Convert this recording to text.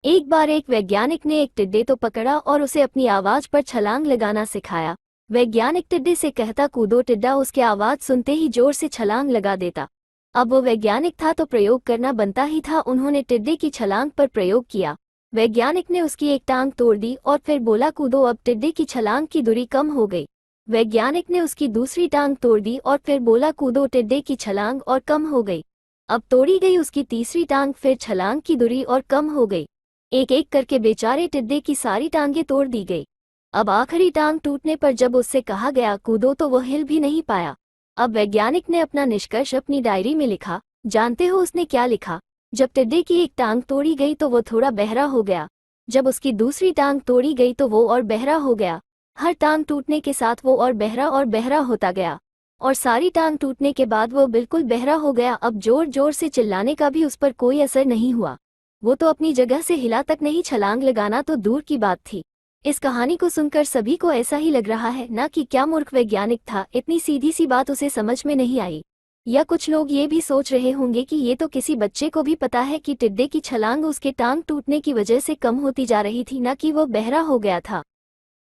एक बार एक वैज्ञानिक ने एक टिड्डे तो पकड़ा और उसे अपनी आवाज पर छलांग लगाना सिखाया। वैज्ञानिक टिड्डे से कहता कूदो, टिड्डा उसके आवाज सुनते ही जोर से छलांग लगा देता। अब वो वैज्ञानिक था तो प्रयोग करना बनता ही था। उन्होंने टिड्डे की छलांग पर प्रयोग किया। वैज्ञानिक ने उसकी एक टांग तोड़ दी और फिर बोला कूदो। अब टिड्डे की छलांग की दूरी कम हो गई। वैज्ञानिक ने उसकी दूसरी टांग तोड़ दी और फिर बोला कूदो। टिड्डे की छलांग और कम हो गई। अब तोड़ी गई उसकी तीसरी टांग, फिर छलांग की दूरी और कम हो गई। एक एक करके बेचारे टिड्डे की सारी टांगें तोड़ दी गई। अब आखिरी टांग टूटने पर जब उससे कहा गया कूदो तो वो हिल भी नहीं पाया। अब वैज्ञानिक ने अपना निष्कर्ष अपनी डायरी में लिखा। जानते हो उसने क्या लिखा? जब टिड्डे की एक टांग तोड़ी गई तो वो थोड़ा बहरा हो गया। जब उसकी दूसरी टांग तोड़ी गई तो वो और बहरा हो गया। हर टांग टूटने के साथ वो और बहरा होता गया। और सारी टांग टूटने के बाद वो बिल्कुल बहरा हो गया। अब जोर जोर से चिल्लाने का भी उस पर कोई असर नहीं हुआ। वो तो अपनी जगह से हिला तक नहीं, छलांग लगाना तो दूर की बात थी। इस कहानी को सुनकर सभी को ऐसा ही लग रहा है ना कि क्या मूर्ख वैज्ञानिक था, इतनी सीधी सी बात उसे समझ में नहीं आई। या कुछ लोग ये भी सोच रहे होंगे कि ये तो किसी बच्चे को भी पता है कि टिड्डे की छलांग उसके टांग टूटने की वजह से कम होती जा रही थी, ना कि वो बहरा हो गया था।